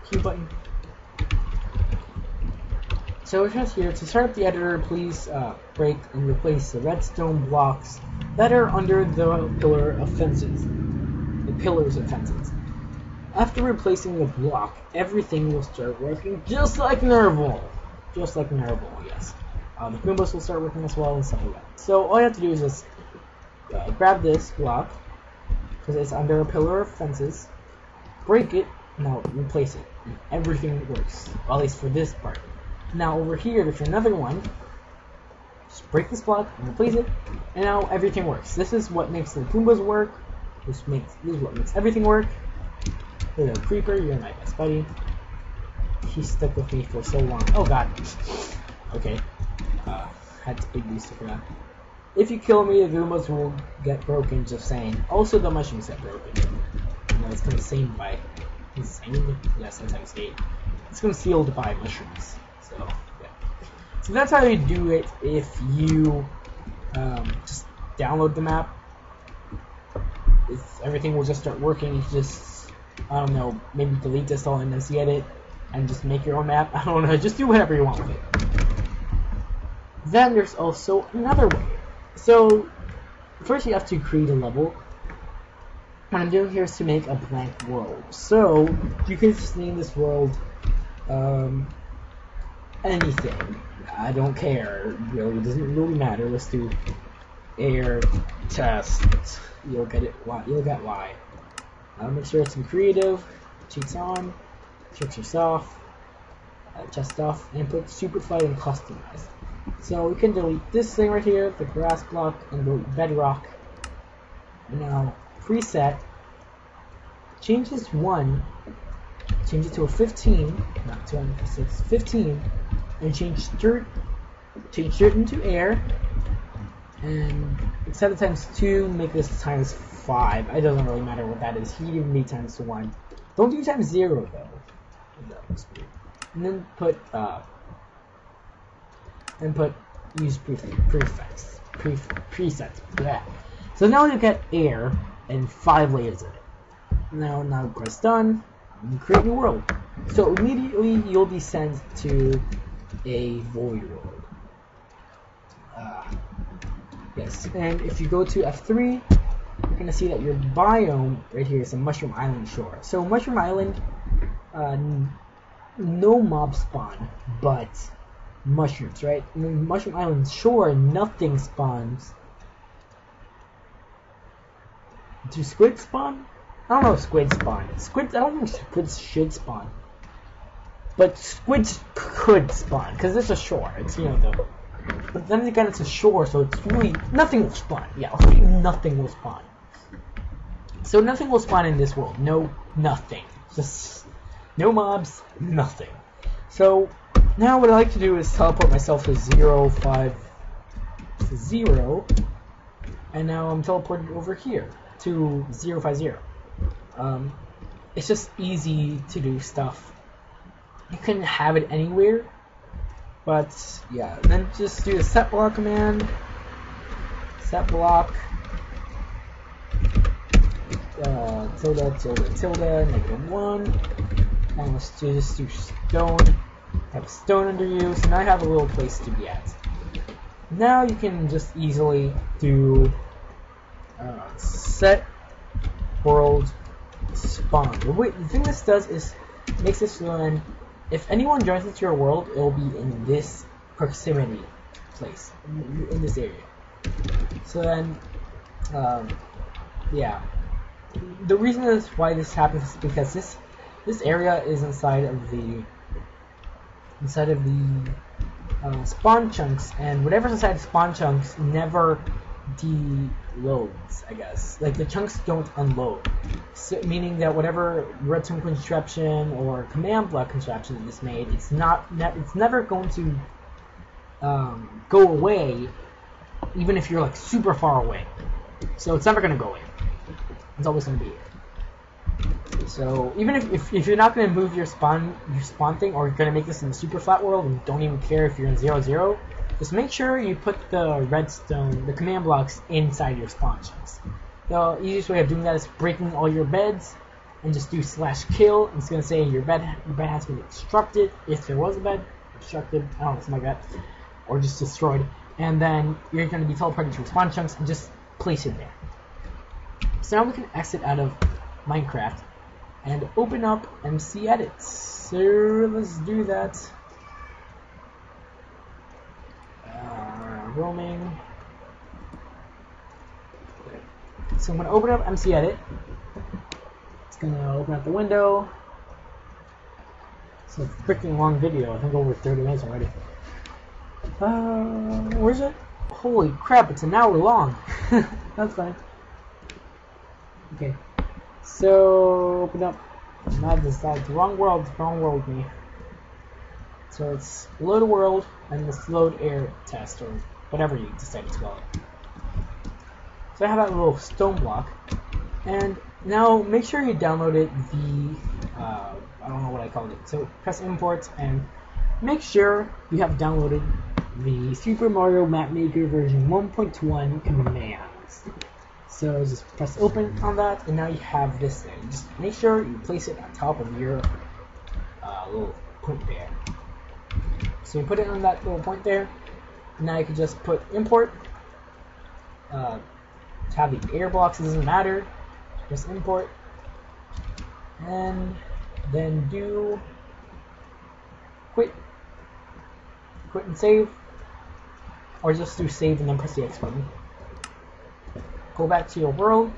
Q button. So it says here, to start up the editor, please break and replace the redstone blocks that are under the pillars of fences. After replacing the block, everything will start working just like normal. Just like normal, yes. The Goombas will start working as well and stuff like that. So all you have to do is just grab this block, because it's under a pillar of fences, break it, now replace it, and everything works, well, at least for this part. Now over here, there's another one, just break this block and replace it, and now everything works. This is what makes the Goombas work, this is what makes everything work. There's a creeper, you're my best buddy. He stuck with me for so long. Oh god. Okay. Had to big boost for that. If you kill me, the Goombas will get broken, just saying. Also, the mushrooms get broken. You know, it's consumed by... Insane? Yes, that's how you say it. It's concealed by mushrooms. So, yeah. So that's how you do it if you just download the map. Everything will just start working. You just, I don't know, maybe delete this all in MCEdit and just make your own map. I don't know, just do whatever you want with it. Then there's also another way. So, first you have to create a level. What I'm doing here is to make a blank world. So, you can just name this world anything. I don't care. It really doesn't really matter. Let's do air test. You'll get it. You'll get why. Make sure it's in creative. Cheats on. Tricks off. Chest off, and put superfly and customize. So we can delete this thing right here, the grass block, and delete bedrock. And now preset. Change this 1. Change it to a 15, not 256, 15, and change dirt into air, and instead of times 2, make this times 5. It doesn't really matter what that is. He even made times 1. Don't do times 0 though. And then put use presets. Bleh. So now you get air and 5 layers of it. Now press done. And create new world. So immediately you'll be sent to a void world. Yes, and if you go to F3, you're gonna see that your biome right here is a Mushroom Island shore. So Mushroom Island, no mob spawn, but mushrooms, right? In Mushroom Island shore, nothing spawns. Do squid spawn? I don't know if squids spawn. I don't think squids should spawn. But squids could spawn, because it's a shore. It's, but then again, it's a shore, so it's really, nothing will spawn. Yeah, nothing will spawn. So nothing will spawn in this world. No, nothing. Just, no mobs, nothing. So, now what I like to do is teleport myself to 0, 5, to 0. And now I'm teleported over here to 0, 5, 0. It's just easy to do stuff. You can have it anywhere, but yeah. Then just do the set block command. Set block. Tilde, -1. And let's just do stone. Have stone under you, so now I have a little place to be at. Now you can just easily do set world spawn. The thing this does is makes this run. If anyone joins into your world, it will be in this proximity place, in this area. So then, yeah. The reason is why this happens is because this area is inside of the spawn chunks, and whatever's inside the spawn chunks never deloads, I guess. Like, the chunks don't unload. So, meaning that whatever redstone contraption or command block contraption is made, it's never going to go away, even if you're like super far away. So it's never going to go away. It's always going to be here. So even if you're not going to move your spawn thing, or you're going to make this in the super flat world and don't even care if you're in 0, 0, just make sure you put the redstone, the command blocks, inside your spawn chunks. The easiest way of doing that is breaking all your beds and just do /kill. It's going to say your bed has been obstructed, if there was a bed, obstructed, I don't know, something like that, or just destroyed. And then you're going to be teleported to your spawn chunks and just place it there. So now we can exit out of Minecraft and open up MCEdit. So let's do that. Roaming. So I'm going to open up MCEdit. It's going to open up the window. It's a freaking long video. I think over 30 minutes already. Where's it? Holy crap, it's an hour long. That's fine. Okay. So, open up. Not this side. Wrong world me. So it's load a world and this load air test, or whatever you decide to call it. So I have that little stone block, and now make sure you downloaded the I don't know what I called it. So press import and make sure you have downloaded the Super Mario Map Maker version 1.1 commands. So just press open on that, and now you have this thing. Just make sure you place it on top of your little point there. So you put it on that little point there. Now you can just put import. Have the air blocks, it doesn't matter. Just import. And then do quit and save. Or just do save and then press the X button. go back to your world,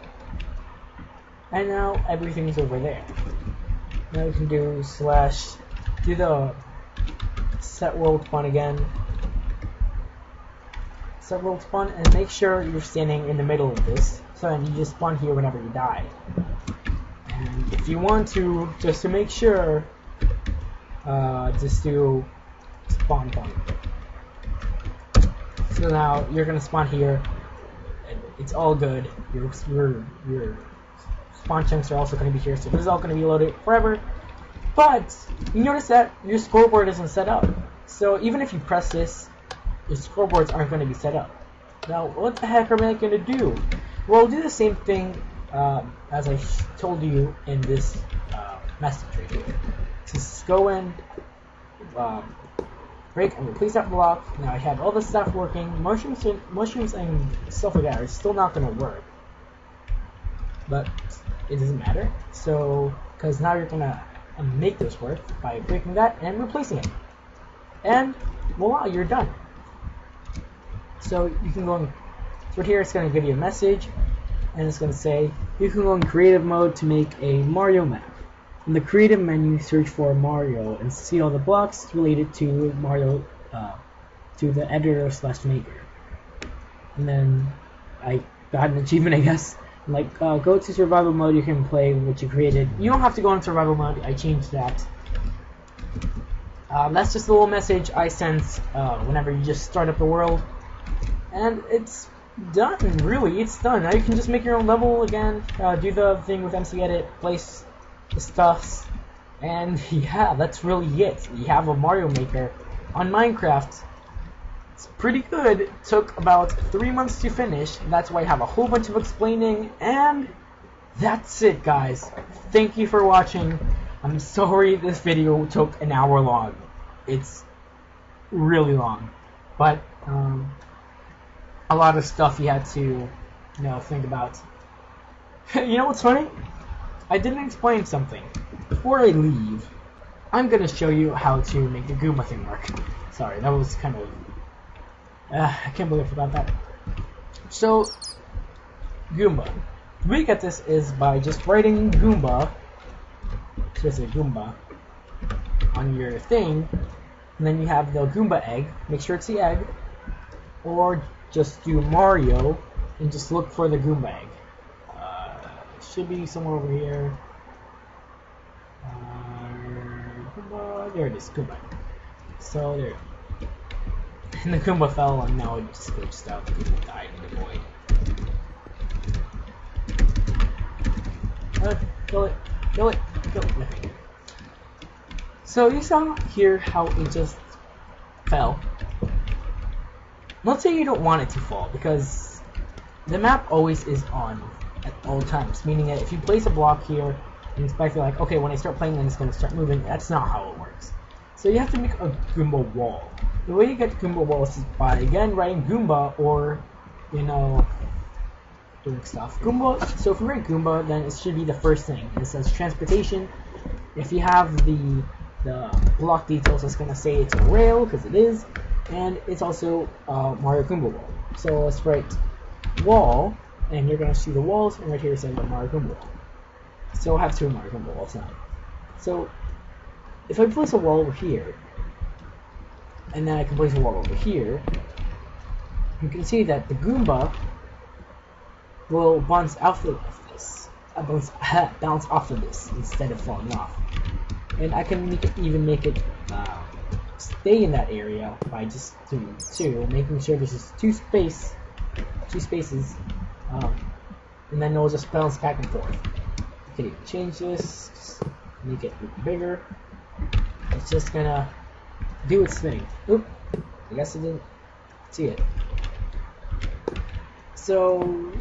and now everything's over there. Now you can do the set world spawn again. Set world spawn, and make sure you're standing in the middle of this, so then you just spawn here whenever you die. And if you want to, just to make sure, just do spawn point. So now you're gonna spawn here, and it's all good. Your spawn chunks are also gonna be here, so this is all gonna be loaded forever. But you notice that your scoreboard isn't set up. So even if you press this, your scoreboards aren't going to be set up. Now, what the heck am I going to do? Well, do the same thing as I told you in this message right here. Just go in, break and replace that block. Now I have all this stuff working. Mushrooms and stuff like that are still not going to work. But it doesn't matter. So, because now you're going to make this work by breaking that and replacing it. And voila, you're done. So you can go in, right here it's going to give you a message, and it's going to say you can go in creative mode to make a Mario map. In the creative menu, search for Mario and see all the blocks related to Mario, to the editor/maker. And then I got an achievement, I guess. Like, go to survival mode, you can play what you created. You don't have to go in survival mode, I changed that. That's just a little message I send whenever you just start up the world. And it's done, really, it's done. Now you can just make your own level again, do the thing with MCEdit, place the stuffs, and yeah, that's really it. You have a Mario Maker on Minecraft. It's pretty good. It took about 3 months to finish. That's why I have a whole bunch of explaining, and that's it, guys. Thank you for watching. I'm sorry this video took an hour long. It's really long, but a lot of stuff you had to, think about. You know what's funny? I didn't explain something. Before I leave, I'm gonna show you how to make the Goomba thing work. Sorry, that was kind of. I can't believe I forgot that. So, Goomba. The way to get this is by just writing Goomba, seriously Goomba, on your thing, and then you have the Goomba egg. Make sure it's the egg, or just do Mario and just look for the Goomba egg. It should be somewhere over here. Goomba, there it is, Goomba. So there. And the Goomba fell, and now it just glitched out. The Goomba died in the void. Kill it, kill it, kill it. Okay. So you saw here how it just fell. Let's say you don't want it to fall, because the map always is on at all times, meaning that if you place a block here and expect like, okay, when I start playing then it's going to start moving, that's not how it works. So you have to make a Goomba wall. The way you get Goomba walls is by, again, writing Goomba or, doing stuff. Goomba, so if you write Goomba, then it should be the first thing. It says transportation. If you have the block details, it's going to say it's a rail, because it is. And it's also Mario Goomba wall. So let's write wall, and you're going to see the walls, and right here it says Mario Goomba wall. So I have two Mario Goomba walls now. So if I place a wall over here, and then I can place a wall over here, you can see that the Goomba will bounce off of this, bounce off of this instead of falling off. And I can even make it stay in that area by just doing two, making sure there's just two spaces, and then it'll just bounce back and forth. Okay, change this, just make it bigger. It's just gonna do its thing. Oop, I guess I didn't see it. So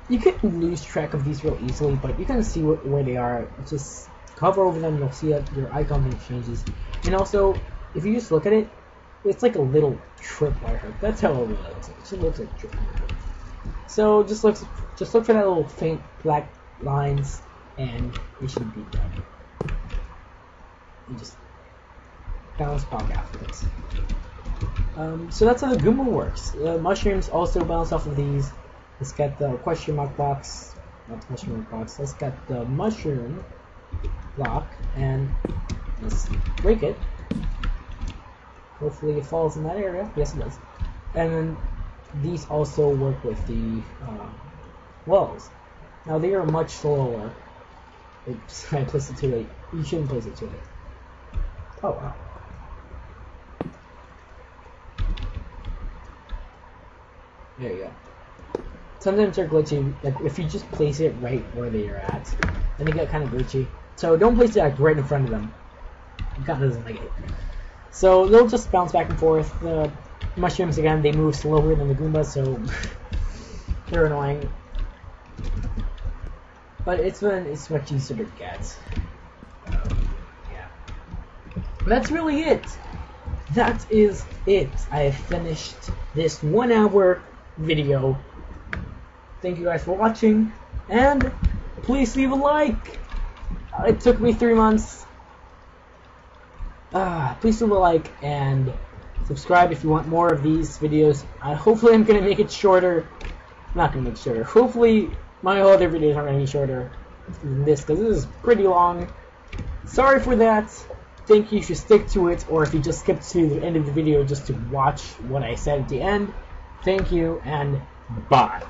you can lose track of these real easily, but you can see where they are. Just hover over them, you'll see that your icon thing changes. And also, if you just look at it, it's like a little tripwire. That's how it really looks. It just looks like a tripwire. So just look for that little faint black lines, and it should be done. You just bounce back afterwards. So that's how the Goomba works. Mushrooms also bounce off of these. Let's get the question mark box, not the question mark box. Let's get the mushroom block and let's break it. Hopefully it falls in that area. Yes, it does. And then these also work with the wells. Now they are much slower. Oops, I placed it too late. You shouldn't place it too late. Oh wow. There you go. Sometimes they're glitchy, like if you just place it right where they are at, then they get kind of glitchy. So don't place it like right in front of them. It kind of doesn't like it. So they'll just bounce back and forth. The mushrooms, again, they move slower than the Goombas, so they're annoying. But it's much easier to get. Yeah. That's really it. That is it. I have finished this 1 hour video. Thank you guys for watching, and please leave a like. It took me 3 months. Please leave a like and subscribe if you want more of these videos. Hopefully I'm going to make it shorter. I'm not going to make it shorter. Hopefully my other videos are going to be shorter than this, because this is pretty long. Sorry for that. Think you should stick to it, or if you just skip to the end of the video just to watch what I said at the end, thank you and bye.